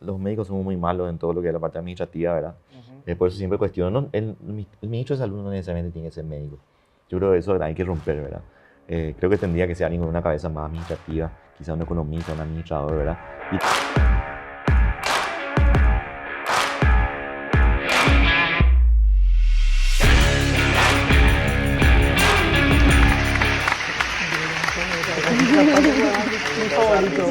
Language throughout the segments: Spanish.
Los médicos somos muy malos en todo lo que es la parte administrativa, ¿verdad? Ujú. Por eso siempre cuestiono, el ministro de Salud no necesariamente tiene que ser médico. Yo creo que eso hay que romper, ¿verdad? Creo que tendría que ser alguien con una cabeza más administrativa, quizá un economista, un administrador, ¿verdad? Y Mi favorito.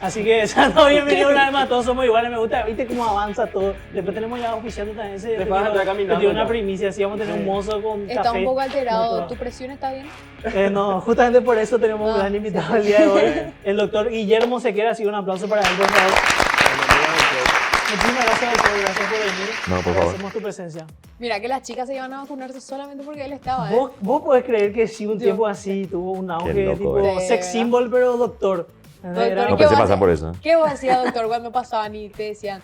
Así que, no, bienvenido una vez más, todos somos iguales, me gusta, viste cómo avanza todo. Después tenemos ya oficiando también ese. Después vas a estar caminando, te dio una ¿no? primicia, así vamos a tener un mozo con Está café. un poco alterado. No, ¿Tu presión está bien? no, justamente por eso tenemos un Ah, gran invitado el día de hoy, el doctor Guillermo Sequera, así que un aplauso para él, por favor. Muchísimas gracias, doctor, gracias por venir. No, por favor. Agradecemos tu presencia. Mira que las chicas se iban a vacunarse solamente porque él estaba, ¿eh? ¿Vos podés creer que sí, un Yo- tiempo así tuvo un auge loco, tipo ¿eh? sex symbol, pero doctor? Doctor, Era- ¿y no qué pensé vos pasar hacías? por eso. ¿Qué vos hacías, doctor, cuando pasaban y te decían,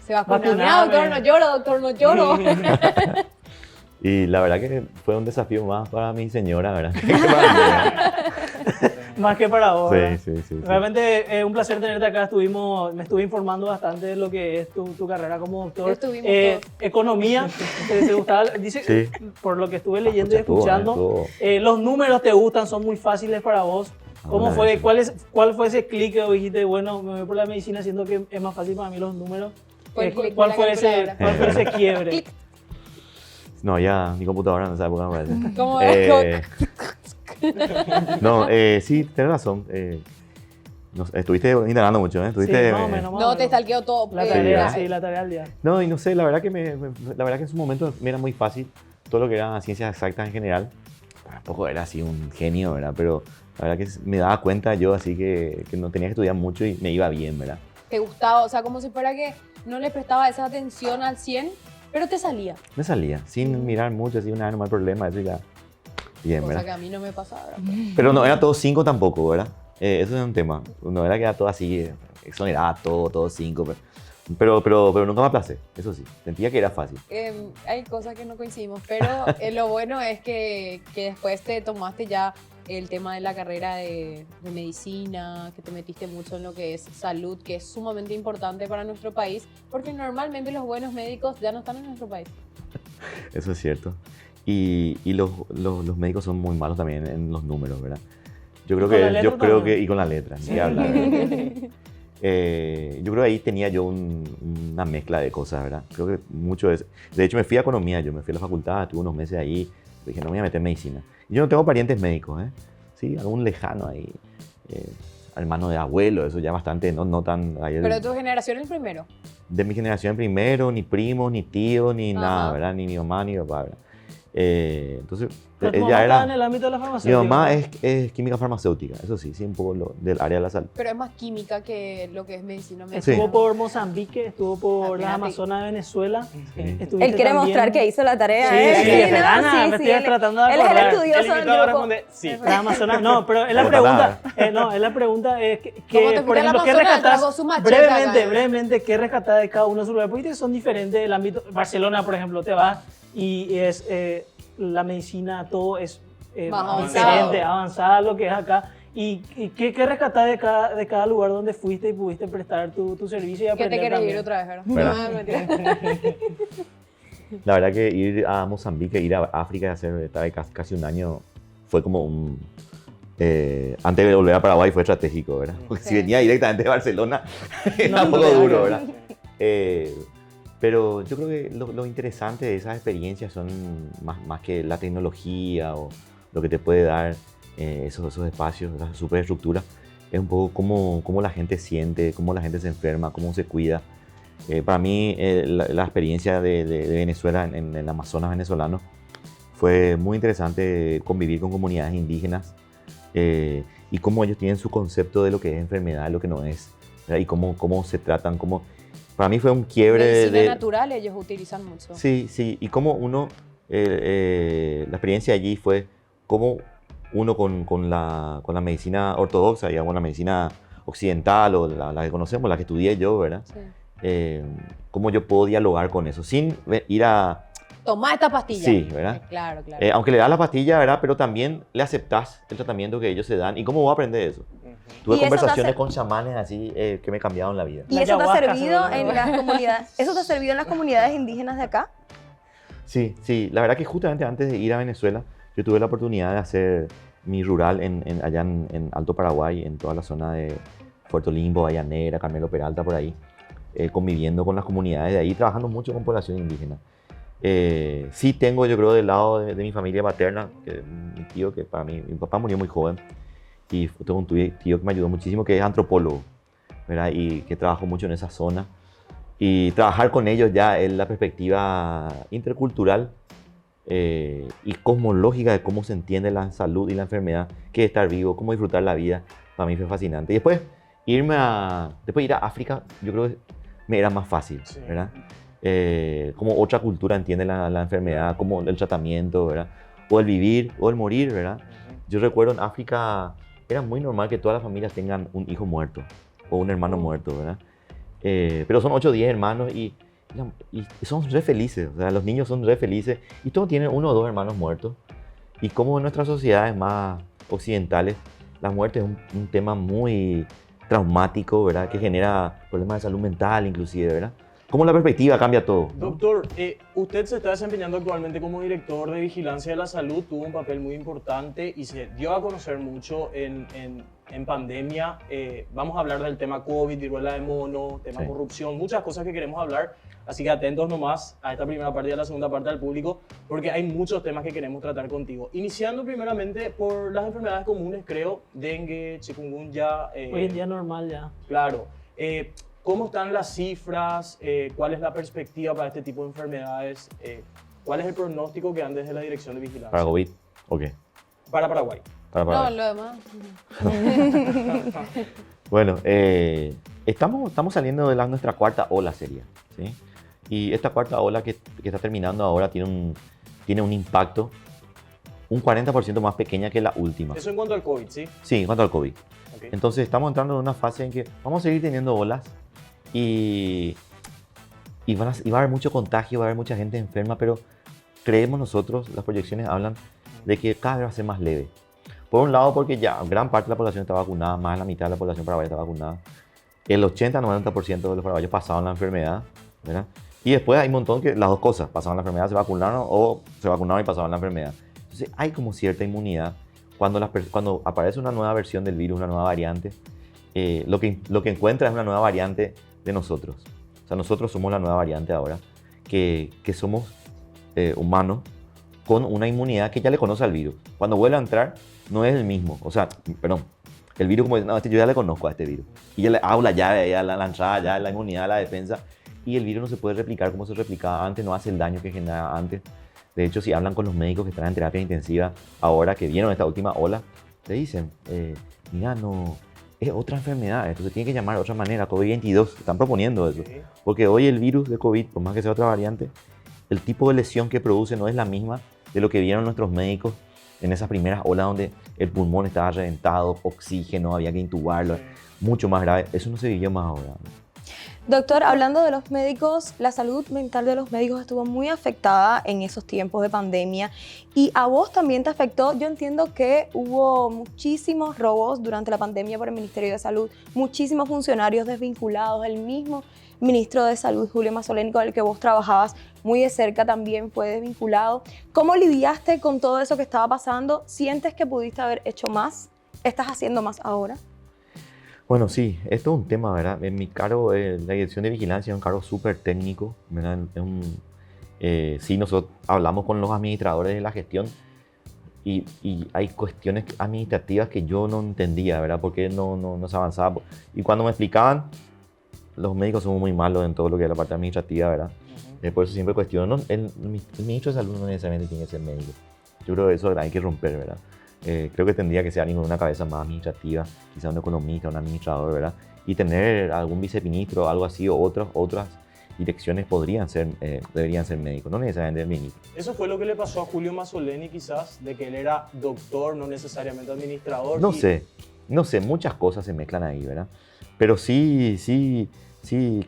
se vacuna? Mira, Vacuname. doctor, no lloro, doctor, no lloro. Y la verdad que fue un desafío más para mi señora, ¿verdad? Que para mí, ¿verdad? Más que para vos. ¿verdad? Sí. Realmente un placer tenerte acá. Me estuve informando bastante de lo que es tu carrera como doctor. Estuvimos todos. Economía, ¿te gustaba? Dice, Sí. por lo que estuve leyendo y Estuvo, escuchando, los números te gustan, son muy fáciles para vos. ¿Cómo Una fue? vez. ¿Cuál fue ese clic que dijiste, bueno, me voy por la medicina siendo que es más fácil para mí los números? Fue el clic de ¿Cuál la fue ese calculadora. quiebre? Clic. No, ya mi computadora en esa época me parece. ¿Cómo es? No, sí, tienes razón. No sé, estuviste indagando mucho, ¿eh? Sí, Estuviste, más o menos, más o No, te menos. stalkeó todo. La Sí, tarea, ¿verdad? sí, la tarea del día. No, y no sé, la verdad que la verdad que en su momento me era muy fácil todo lo que era ciencias exactas en general. Tampoco era así un genio, ¿verdad? Pero la verdad que me daba cuenta yo así que no tenía que estudiar mucho y me iba bien, ¿verdad? Te gustaba, o sea, como si fuera que no le prestaba esa atención al 100, pero te salía. Me salía, sin mirar mucho, así una vez no hay problema, eso ya. Bien, Cosa ¿verdad? que a mí no me pasaba. Pero no era todo 5 tampoco, ¿verdad? Eso es un tema. No era que era todo así, exonerada, todo 5. Pero nunca me aplacé, eso sí. Sentía que era fácil. Hay cosas que no coincidimos, pero lo bueno es que después te tomaste ya el tema de la carrera de medicina, que te metiste mucho en lo que es salud, que es sumamente importante para nuestro país, porque normalmente los buenos médicos ya no están en nuestro país. Eso es cierto. Y los médicos son muy malos también en los números, ¿verdad? Yo creo ¿Y con la que, letra también? y con la letra, ni hablar. Yo creo que ahí tenía yo una mezcla de cosas, ¿verdad? Creo que mucho es. De hecho, me fui a economía, yo me fui a la facultad, estuve unos meses ahí, dije, no me voy a meter en medicina. Y yo no tengo parientes médicos, ¿eh? Sí, algún lejano ahí, hermano de abuelo, eso ya bastante, no tan. Ahí Pero tu generación el primero. de mi generación primero, ni primos, ni tíos, ni Ajá. nada, ¿verdad? Ni mi mamá, ni mi papá, ¿verdad? Entonces, Pero tu ella mamá estaba en era. el ámbito de la Mi farmacéutica. mamá es química farmacéutica, eso sí, sí, un poco del área de la salud. Pero es más química que lo que es medicina. Sí. Estuvo por Mozambique, estuvo por las Imagínate. Amazonas de Venezuela. Sí. Estuviste Él quiere también- mostrar que hizo la tarea, Sí, ¿eh? sí, ¿no? Ana, Sí, me sí, estoy él- tratando de Él es el acordar. El estudioso del invitado grupo. responde sí. Las Amazonas, no, pero es la Botanada. pregunta, no, es la pregunta es ¿Cómo te que por fuiste al ejemplo, ¿qué Amazonas? rescatás Trajo su macheta acá. brevemente, qué rescatás de cada uno de sus lugares? Porque viste que son diferentes del ámbito. Barcelona, por ejemplo, te vas y es la medicina, todo es Más avanzado. diferente, avanzada lo que es acá. ¿Y qué rescatás de cada lugar donde fuiste y pudiste prestar tu servicio y ¿Qué te aprender querés también? ir otra vez, verdad? Bueno. No, mentira. La verdad que ir a Mozambique, ir a África y estar ahí casi un año fue como un. Antes de volver a Paraguay fue estratégico, ¿verdad? Porque Sí. si venía directamente de Barcelona, era No, un poco claro. duro, ¿verdad? Pero yo creo que lo interesante de esas experiencias son más que la tecnología o lo que te puede dar esos espacios, esas superestructuras, es un poco cómo la gente siente, cómo la gente se enferma, cómo se cuida. Para mí, la experiencia de Venezuela en el Amazonas venezolano fue muy interesante convivir con comunidades indígenas y cómo ellos tienen su concepto de lo que es enfermedad, lo que no es, ¿verdad? Y cómo se tratan, para mí fue un quiebre Medicina natural ellos utilizan mucho. Sí, sí, y cómo uno, la experiencia allí fue cómo uno con la medicina ortodoxa, digamos, la medicina occidental o la que conocemos, la que estudié yo, ¿verdad? Sí. Cómo yo puedo dialogar con eso, sin ir a. Tomá esta pastilla. Sí, ¿verdad? Claro, claro. Aunque le das la pastilla, ¿verdad? Pero también le aceptás el tratamiento que ellos se dan y cómo voy a aprender eso. Tuve ¿Y eso te conversaciones con chamanes así que me cambiaron la vida. ¿Y La eso te ha ayahuasca, servido seguro. en las comunidades? ¿Eso te ha servido en las comunidades indígenas de acá? Sí, sí, la verdad que justamente antes de ir a Venezuela, yo tuve la oportunidad de hacer mi rural allá en Alto Paraguay, en toda la zona de Puerto Limbo, Bahía Negra, Carmelo Peralta, por ahí, conviviendo con las comunidades de ahí, trabajando mucho con población indígena. Sí tengo, yo creo, del lado de mi familia paterna, mi tío, que para mí, mi papá murió muy joven, y tengo un tío que me ayudó muchísimo, que es antropólogo, ¿verdad? Y que trabajó mucho en esa zona. Y trabajar con ellos ya en la perspectiva intercultural y cosmológica de cómo se entiende la salud y la enfermedad, qué es estar vivo, cómo disfrutar la vida, para mí fue fascinante. Y después ir a África, yo creo que me era más fácil, Sí. ¿verdad? Como otra cultura entiende la enfermedad, como el tratamiento, ¿verdad? O el vivir o el morir, ¿verdad? Yo recuerdo en África era muy normal que todas las familias tengan un hijo muerto o un hermano muerto, ¿verdad? Pero son 8 o 10 hermanos y son re felices, o sea, los niños son re felices y todos tienen 1 o 2 hermanos muertos. Y como en nuestras sociedades más occidentales, la muerte es un tema muy traumático, ¿verdad? Que genera problemas de salud mental inclusive, ¿verdad? Cómo la perspectiva cambia todo, ¿no? Doctor, usted se está desempeñando actualmente como director de vigilancia de la salud, tuvo un papel muy importante y se dio a conocer mucho en pandemia. Vamos a hablar del tema COVID, viruela de mono, tema Sí. corrupción, muchas cosas que queremos hablar. Así que atentos nomás a esta primera parte y a la segunda parte del público, porque hay muchos temas que queremos tratar contigo. Iniciando primeramente por las enfermedades comunes, creo, dengue, chikungunya. Hoy en día normal ya. Claro. ¿Cómo están las cifras? ¿Cuál es la perspectiva para este tipo de enfermedades? ¿Cuál es el pronóstico que dan desde la Dirección de Vigilancia? ¿Para COVID? ¿O qué? Para Paraguay. Para No, Paraguay. lo demás. Bueno, estamos saliendo de nuestra cuarta ola seria, ¿sí? Y esta cuarta ola que está terminando ahora tiene un impacto un 40% más pequeña que la última. Eso en cuanto al COVID, ¿sí? Sí, en cuanto al COVID. Ok. Entonces estamos entrando en una fase en que vamos a seguir teniendo olas y va a haber mucho contagio, va a haber mucha gente enferma, pero creemos nosotros, las proyecciones hablan de que cada vez va a ser más leve. Por un lado, porque ya gran parte de la población está vacunada, más de la mitad de la población paraguaya está vacunada. El 80-90% de los paraguayos pasaron la enfermedad, ¿verdad? Y después hay un montón que las dos cosas, pasaron la enfermedad, se vacunaron o se vacunaron y pasaron la enfermedad. Entonces hay como cierta inmunidad. Cuando aparece una nueva versión del virus, una nueva variante, lo que encuentra es una nueva variante de nosotros. O sea, nosotros somos la nueva variante ahora, que somos humanos con una inmunidad que ya le conoce al virus. Cuando vuelve a entrar, no es el mismo. O sea, perdón, el virus como dice, no, yo ya le conozco a este virus. Y ya le hago la llave, ya la entrada, ya la inmunidad, la defensa. Y el virus no se puede replicar como se replicaba antes, no hace el daño que generaba antes. De hecho, si hablan con los médicos que están en terapia intensiva ahora, que vieron esta última ola, le dicen, mira, no, es otra enfermedad, entonces tiene que llamar de otra manera, COVID-22, están proponiendo eso. Sí. Porque hoy el virus de COVID, por más que sea otra variante, el tipo de lesión que produce no es la misma de lo que vieron nuestros médicos en esas primeras olas donde el pulmón estaba reventado, oxígeno, había que intubarlo, mucho más grave. Eso no se vivió más ahora. Doctor, hablando de los médicos, la salud mental de los médicos estuvo muy afectada en esos tiempos de pandemia y a vos también te afectó. Yo entiendo que hubo muchísimos robos durante la pandemia por el Ministerio de Salud, muchísimos funcionarios desvinculados, el mismo ministro de Salud, Julio Mazzoleni, con el que vos trabajabas muy de cerca, también fue desvinculado. ¿Cómo lidiaste con todo eso que estaba pasando? ¿Sientes que pudiste haber hecho más? ¿Estás haciendo más ahora? Bueno, sí, esto es un tema, ¿verdad? En mi cargo, la dirección de vigilancia es un cargo súper técnico, ¿verdad? Sí, nosotros hablamos con los administradores de la gestión y hay cuestiones administrativas que yo no entendía, ¿verdad? ¿Por qué no se avanzaba? Y cuando me explicaban, los médicos somos muy malos en todo lo que es la parte administrativa, ¿verdad? Por eso siempre cuestiono, el ministro de Salud no necesariamente tiene que ser médico. Yo creo que eso hay que romper, ¿verdad? Creo que tendría que ser alguien con una cabeza más administrativa, quizá un economista, un administrador, ¿verdad? Y tener algún viceministro, algo así, o otras direcciones deberían ser médicos, no necesariamente el ministro. Eso fue lo que le pasó a Julio Mazzoleni quizás, de que él era doctor, no necesariamente administrador. No sé, muchas cosas se mezclan ahí, ¿verdad? Pero sí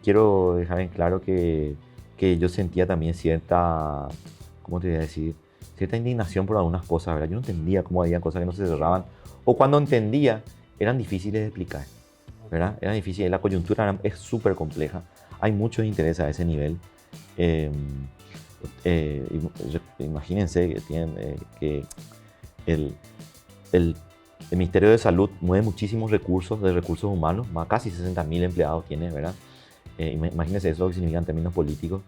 quiero dejar en claro que yo sentía también cierta, ¿cómo te voy a decir? Cierta indignación por algunas cosas, ¿verdad? Yo no entendía cómo había cosas que no se cerraban. O cuando entendía, eran difíciles de explicar, ¿verdad? Eran difíciles, la coyuntura es súper compleja, hay mucho interés a ese nivel. Imagínense que, que el, el Ministerio de Salud mueve muchísimos recursos de recursos humanos, más casi 60.000 empleados tiene, ¿verdad? Imagínense eso lo que significa en términos políticos.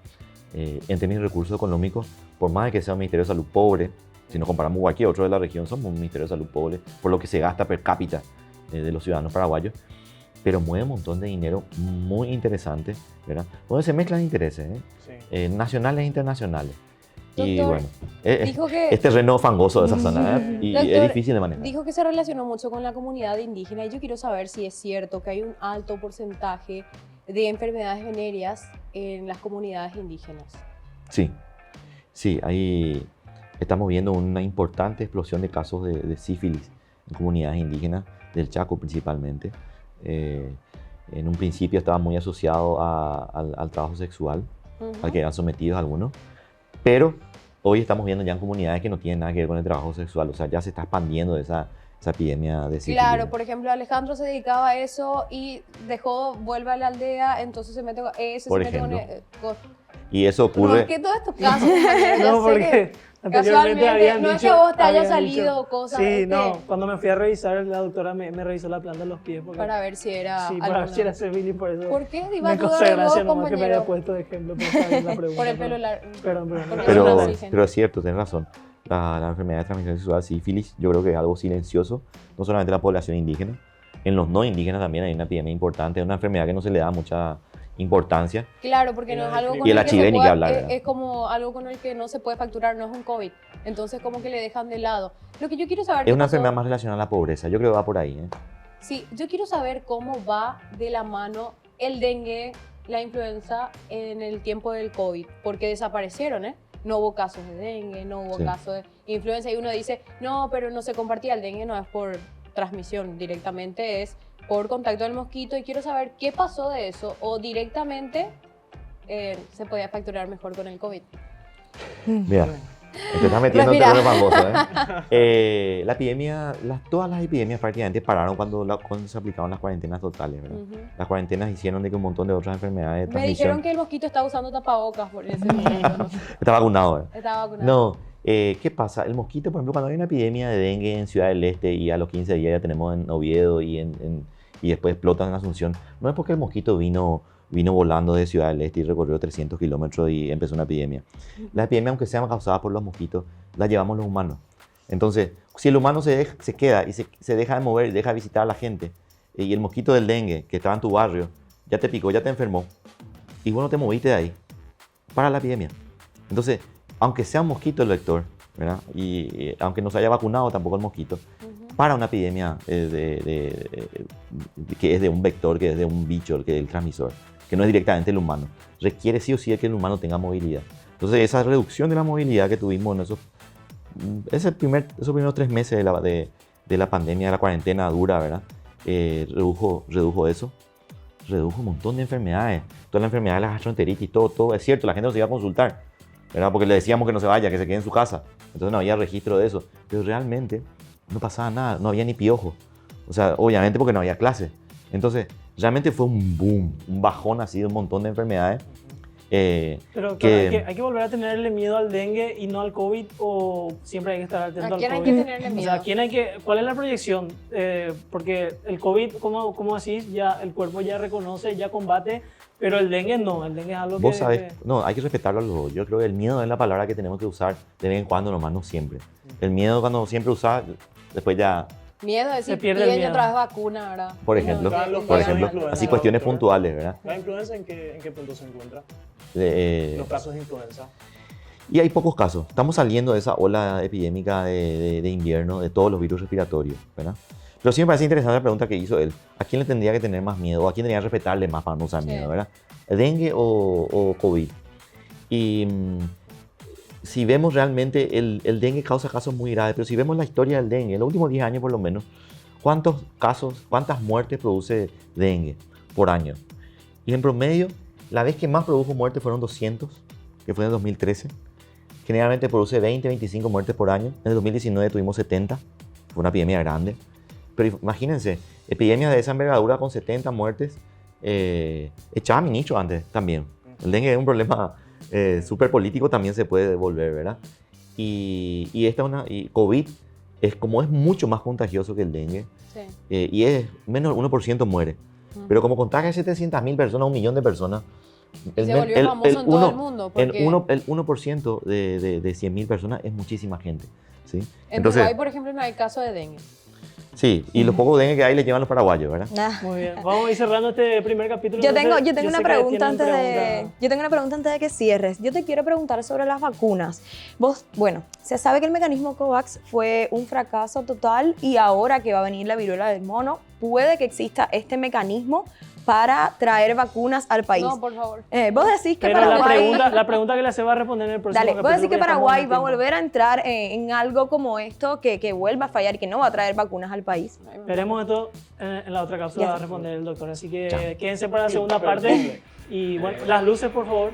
En términos de recursos económicos, por más de que sea un Ministerio de Salud pobre, si nos comparamos con cualquier otro de la región, somos un Ministerio de Salud pobre, por lo que se gasta per cápita de los ciudadanos paraguayos, pero mueve un montón de dinero muy interesante, ¿verdad? Donde se mezclan intereses, nacionales e internacionales. Y Doctor, bueno, dijo que, es terreno fangoso de esa zona, y Doctor, es difícil de manejar. dijo que se relacionó mucho con la comunidad indígena y yo quiero saber si es cierto que hay un alto porcentaje de enfermedades venéreas en las comunidades indígenas. Sí, sí, ahí estamos viendo una importante explosión de casos de sífilis en comunidades indígenas, del Chaco principalmente. En un principio estaba muy asociado al trabajo sexual, al que eran sometidos algunos, pero hoy estamos viendo ya en comunidades que no tienen nada que ver con el trabajo sexual, o sea, ya se está expandiendo esa epidemia de sífilis. Claro, por ejemplo, Alejandro se dedicaba a eso y vuelve a la aldea, entonces se mete con... Y eso ocurre... ¿Por qué todos estos casos? Compañero? No, porque anteriormente habían no dicho... es que a vos te haya habían salido dicho- cosas... Sí, no, cuando me fui a revisar, la doctora me revisó la planta de los pies. Porque, Para ver si era sí, para alguna- ver si era sífilis, por eso... ¿Por qué? Iba Me a dudar causó de gracia vos, nomás que me había compañero. puesto de ejemplo, pero está bien la pregunta. Por el pelo largo. Perdón. Porque no Pero, lo dicen. pero es cierto, tienes razón. La enfermedad de transmisión sexual, sífilis, yo creo que es algo silencioso, no solamente en la población indígena, en los no indígenas también hay una epidemia importante, es una enfermedad que no se le da mucha importancia. Claro, porque no es algo con Y el el que se HIV ni que pueda- hablar, ¿verdad? es como algo con el que no se puede facturar, no es un COVID. Entonces como que le dejan de lado. Lo que yo quiero saber Es qué una pasó- enfermedad más relacionada a la pobreza, yo creo que va por ahí. Sí, yo quiero saber cómo va de la mano el dengue, la influenza en el tiempo del COVID, porque desaparecieron, ¿eh? No hubo casos de dengue, no hubo Sí. casos de influenza y uno dice, no, pero no se compartía el dengue, no es por transmisión, directamente es por contacto del mosquito y quiero saber qué pasó de eso o directamente se podía facturar mejor con el COVID. Mira, te estás metiendo en Respira. terreno fangoso, la epidemia, todas las epidemias prácticamente pararon cuando se aplicaron las cuarentenas totales, ¿verdad? Ujú. Las cuarentenas hicieron de que un montón de otras enfermedades de Me transmisión... dijeron que el mosquito estaba usando tapabocas por ese momento, no sé. Está vacunado, ¿verdad? Estaba vacunado. No, ¿qué pasa? El mosquito, por ejemplo, cuando hay una epidemia de dengue en Ciudad del Este y a los 15 días ya tenemos en Oviedo y después explota en Asunción, no es porque el mosquito vino volando de Ciudad del Este y recorrió 300 kilómetros y empezó una epidemia. La epidemia, aunque sea causada por los mosquitos, la llevamos los humanos. Entonces, si el humano se queda y se deja de mover y deja de visitar a la gente, y el mosquito del dengue que estaba en tu barrio ya te picó, ya te enfermó, y vos no te moviste de ahí, para la epidemia. Entonces, aunque sea un mosquito el vector, ¿verdad? Y aunque no se haya vacunado tampoco el mosquito, para una epidemia que es de un vector, que es de un bicho, que es el transmisor, que no es directamente el humano, requiere sí o sí que el humano tenga movilidad. Entonces, esa reducción de la movilidad que tuvimos en esos primeros 3 meses de la pandemia, de la cuarentena dura, ¿verdad? Redujo eso. Redujo un montón de enfermedades. Toda la enfermedad de la gastroenteritis, todo. Es cierto, la gente no se iba a consultar, ¿verdad? Porque le decíamos que no se vaya, que se quede en su casa. Entonces no había registro de eso. Pero realmente no pasaba nada, no había ni piojo. O sea, obviamente porque no había clase. Entonces, realmente fue un boom, un bajón así de un montón de enfermedades. Pero claro, hay que volver a tenerle miedo al dengue y no al COVID, o siempre hay que estar atento ¿A al quién hay COVID. que tenerle miedo? O sea, ¿cuál es la proyección? Porque el COVID, como decís, ya el cuerpo ya reconoce, ya combate, pero el dengue no, el dengue es algo Vos que... sabés, no, hay que respetarlo a los dos. Yo creo que el miedo es la palabra que tenemos que usar de vez en cuando, nomás no siempre. El miedo cuando siempre usas, después ya, Miedo, es Se decir, pierde el piden miedo. otra vez vacuna, ¿verdad? por Y no, ejemplo, Claro, los por casos de ejemplo, influenza, así cuestiones doctor. puntuales, ¿verdad? ¿La influenza en qué punto se encuentra? Los Los casos de influenza. Y hay pocos casos. Estamos saliendo de esa ola epidémica de invierno, de todos los virus respiratorios, ¿verdad? Pero sí me parece interesante la pregunta que hizo él. ¿A quién le tendría que tener más miedo? ¿O a quién tendría que respetarle más para no usar Sí. miedo, verdad? ¿Dengue o COVID? Y si vemos realmente, el dengue causa casos muy graves, pero si vemos la historia del dengue, en los últimos 10 años por lo menos, ¿cuántas muertes produce dengue por año? Y en promedio, la vez que más produjo muertes fueron 200, que fue en el 2013. Generalmente produce 20, 25 muertes por año. En el 2019 tuvimos 70, fue una epidemia grande. pero imagínense, epidemias de esa envergadura con 70 muertes, echaba ministro antes también. El dengue es un problema súper político, también se puede devolver, ¿verdad? Y COVID es mucho más contagioso que el dengue, Sí. y es menos del 1% muere. Pero como contagia a 700.000 personas, 1 millón de personas, Se volvió famoso en todo el mundo. Porque el 1% de 100.000 personas es muchísima gente. ¿Sí? en Uruguay, por ejemplo, no hay caso de dengue. Sí, y los pocos dengue que hay le llevan los paraguayos, ¿verdad? Ah. Muy bien. Vamos a ir cerrando este primer capítulo. Yo tengo entonces, una sé que pregunta tienen yo tengo una pregunta antes de que cierres. Yo te quiero preguntar sobre las vacunas. Bueno, se sabe que el mecanismo COVAX fue un fracaso total y ahora que va a venir la viruela del mono, puede que exista este mecanismo para traer vacunas al país. No, por favor. Vos decís que Pero Paraguay... la pregunta que le hace va a responder en el próximo Dale, capítulo. vos decís que porque ya estamos Paraguay en va a tiempo. volver a entrar en algo como esto, que vuelva a fallar y que no va a traer vacunas al país. Veremos esto en la otra cápsula, Ya. va a responder el doctor. Así que Ya. quédense para la segunda parte. Y bueno, las luces, por favor.